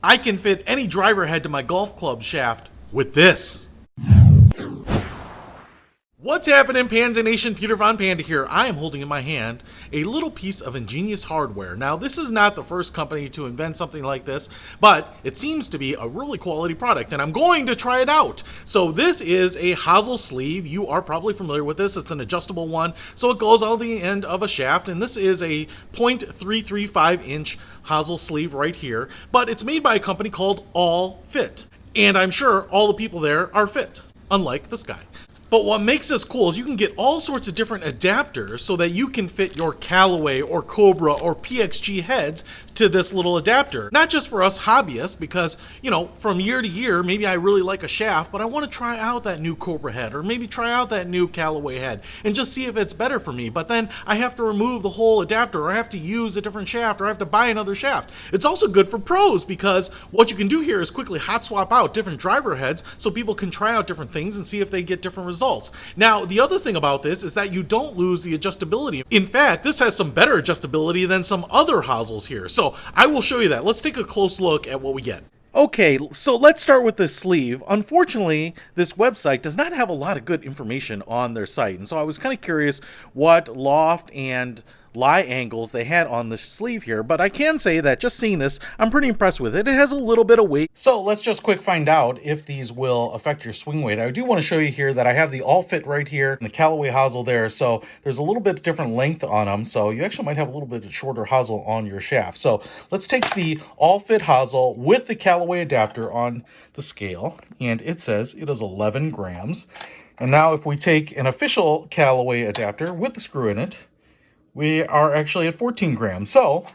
I can fit any driver head to my golf club shaft with this. What's happening, Panda Nation? Peter Von Panda here. I am holding in my hand a little piece of ingenious hardware. Now, this is not the first company to invent something like this, but it seems to be a really quality product, and I'm going to try it out. So this is a hosel sleeve. You are probably familiar with this. It's an adjustable one, so it goes on the end of a shaft, and this is a 0.335-inch hosel sleeve right here, but it's made by a company called All Fit, and I'm sure all the people there are fit, unlike this guy. But what makes this cool is you can get all sorts of different adapters so that you can fit your Callaway or Cobra or PXG heads to this little adapter. Not just for us hobbyists, because, you know, from year to year, maybe I really like a shaft, but I want to try out that new Cobra head or maybe try out that new Callaway head and just see if it's better for me. But then I have to remove the whole adapter, or I have to use a different shaft, or I have to buy another shaft. It's also good for pros because what you can do here is quickly hot swap out different driver heads so people can try out different things and see if they get different results. Now, the other thing about this is that you don't lose the adjustability. In fact, this has some better adjustability than some other hosels here. So I will show you that. Let's take a close look at what we get. Okay, so let's start with this sleeve. Unfortunately, this website does not have a lot of good information on their site. And so I was kind of curious what loft and lie angles they had on the sleeve here, but I can say that just seeing this, I'm pretty impressed with it. It has a little bit of weight. So let's just quick find out if these will affect your swing weight. I do want to show you here that I have the All Fit right here and the Callaway hosel there. So there's a little bit different length on them. So you actually might have a little bit of shorter hosel on your shaft. So let's take the All Fit hosel with the Callaway adapter on the scale, and it says it is 11 grams. And now if we take an official Callaway adapter with the screw in it, we are actually at 14 grams. So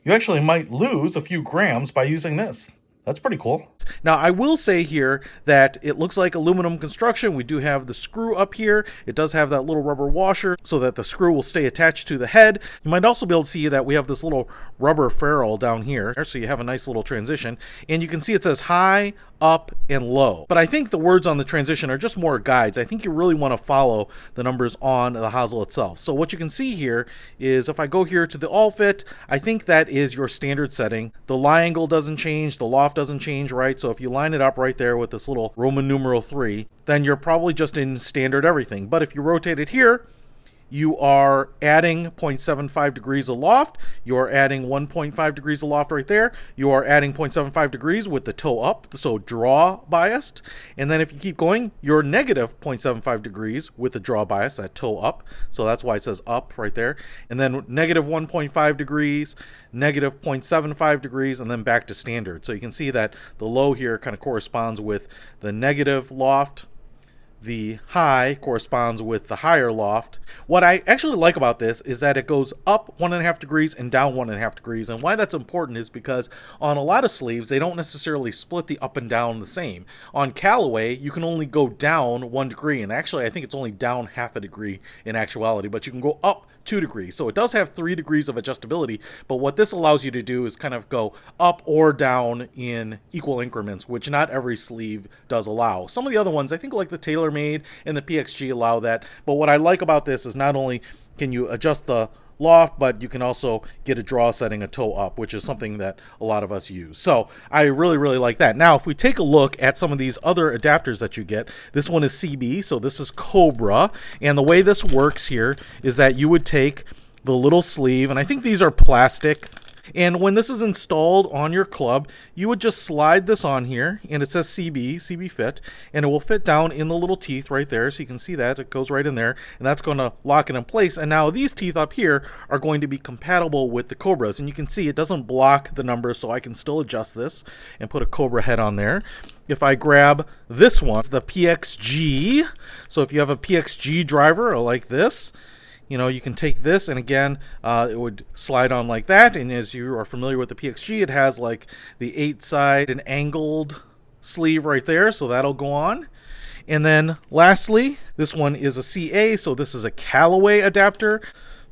you actually might lose a few grams by using this. That's pretty cool. Now, I will say here that it looks like aluminum construction. We do have the screw up here. It does have that little rubber washer so that the screw will stay attached to the head. You might also be able to see that we have this little rubber ferrule down here. So you have a nice little transition. And you can see it says high, up, and low. But I think the words on the transition are just more guides. I think you really want to follow the numbers on the hosel itself. So what you can see here is if I go here to the All Fit, I think that is your standard setting. The lie angle doesn't change. The loft doesn't change, right? So if you line it up right there with this little Roman numeral 3, then you're probably just in standard everything. But if you rotate it here, you are adding 0.75 degrees of loft. You are adding 1.5 degrees of loft right there. You are adding 0.75 degrees with the toe up, so draw biased. And then if you keep going, you're negative 0.75 degrees with the draw bias, that toe up. So that's why it says up right there. And then negative 1.5 degrees, negative 0.75 degrees, and then back to standard. So you can see that the low here kind of corresponds with the negative loft. The high corresponds with the higher loft. What I actually like about this is that it goes up 1.5 degrees and down 1.5 degrees. And why that's important is because on a lot of sleeves, they don't necessarily split the up and down the same. On Callaway, you can only go down 1 degree. And actually, I think it's only down 0.5 degree in actuality, but you can go up 2 degrees. So it does have 3 degrees of adjustability, but what this allows you to do is kind of go up or down in equal increments, which not every sleeve does allow. Some of the other ones, I think like the TaylorMade and the PXG allow that, but what I like about this is not only can you adjust the loft, but you can also get a draw setting a toe up, which is something that a lot of us use. So I really like that. Now if we take a look at some of these other adapters that you get, this one is CB, so this is Cobra, and the way this works here is that you would take the little sleeve, and I think these are plastic, and when this is installed on your club, you would just slide this on here, and it says CB fit, and it will fit down in the little teeth right there. So you can see that it goes right in there, and that's going to lock it in place. And now these teeth up here are going to be compatible with the Cobras, and you can see it doesn't block the numbers, so I can still adjust this and put a Cobra head on there. If I grab this one, the PXG, so if you have a PXG driver or like this, you know, you can take this, and again, it would slide on like that. And as you are familiar with the PXG, it has like the 8-side and angled sleeve right there, so that'll go on. And then lastly, this one is a CA, so this is a Callaway adapter.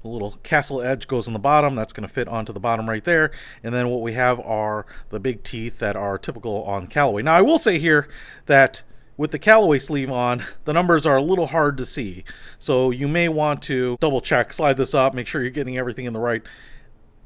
The little castle edge goes on the bottom. That's going to fit onto the bottom right there. And then what we have are the big teeth that are typical on Callaway. Now, I will say here that with the Callaway sleeve on, the numbers are a little hard to see. So you may want to double check, slide this up, make sure you're getting everything in the right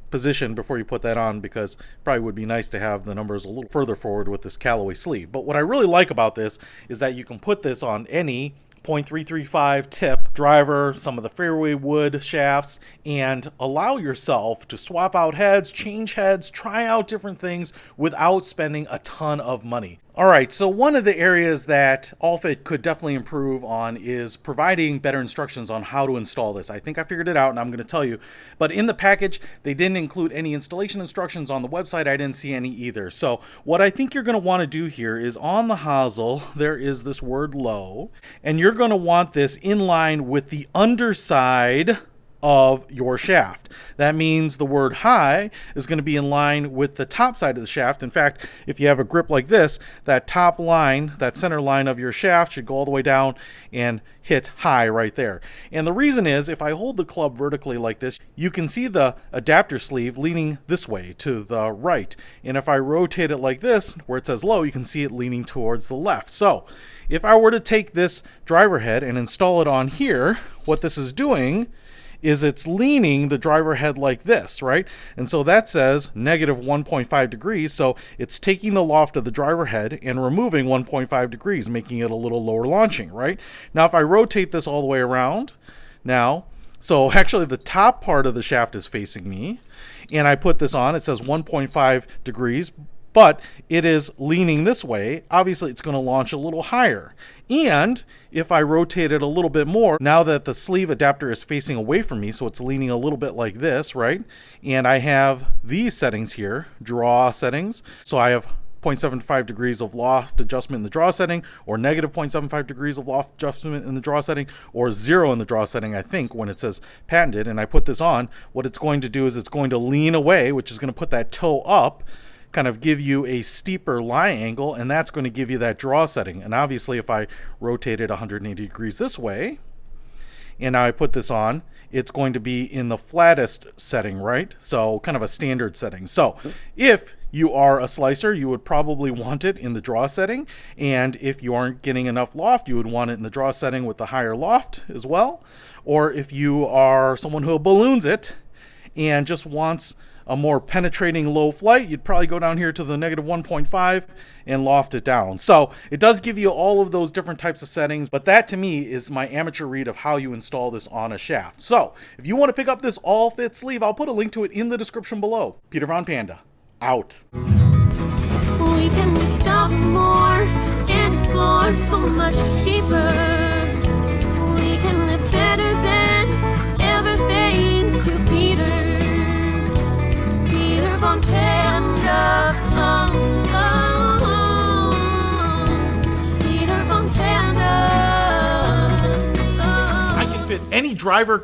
position before you put that on, because it probably would be nice to have the numbers a little further forward with this Callaway sleeve. But what I really like about this is that you can put this on any .335 tip driver, some of the Fairway wood shafts, and allow yourself to swap out heads, change heads, try out different things without spending a ton of money. All right, so one of the areas that AllFit could definitely improve on is providing better instructions on how to install this. I think I figured it out and I'm going to tell you. But in the package, they didn't include any installation instructions. On the website, I didn't see any either. So what I think you're going to want to do here is on the hosel, there is this word low, and you're going to want this in line with the underside of your shaft. That means the word high is going to be in line with the top side of the shaft. In fact, if you have a grip like this, that top line, that center line of your shaft should go all the way down and hit high right there. And the reason is, if I hold the club vertically like this, you can see the adapter sleeve leaning this way to the right. And if I rotate it like this, where it says low, you can see it leaning towards the left. So if I were to take this driver head and install it on here, what this is doing is it's leaning the driver head like this, right? And so that says negative 1.5 degrees. So it's taking the loft of the driver head and removing 1.5 degrees, making it a little lower launching, right? Now, if I rotate this all the way around now, so actually the top part of the shaft is facing me, and I put this on, it says 1.5 degrees, but it is leaning this way. Obviously, it's going to launch a little higher. And if I rotate it a little bit more, now that the sleeve adapter is facing away from me, so it's leaning a little bit like this, right? And I have these settings here, draw settings. So I have 0.75 degrees of loft adjustment in the draw setting, or negative 0.75 degrees of loft adjustment in the draw setting, or 0 in the draw setting, I think, when it says patented. And I put this on, what it's going to do is it's going to lean away, which is going to put that toe up, kind of give you a steeper lie angle, and that's going to give you that draw setting. And obviously, if I rotate it 180 degrees this way, and now I put this on, it's going to be in the flattest setting, right? So kind of a standard setting. So if you are a slicer, you would probably want it in the draw setting. And if you aren't getting enough loft, you would want it in the draw setting with the higher loft as well. Or if you are someone who balloons it and just wants a more penetrating low flight, you'd probably go down here to the negative 1.5 and loft it down. So it does give you all of those different types of settings, but that to me is my amateur read of how you install this on a shaft. So if you want to pick up this AllFit sleeve, I'll put a link to it in the description below. Peter Von Panda, out. We can discover more and explore so much deeper. We can live better than ever thanks to Peter Von Panda. Peter Von Panda. I can fit any driver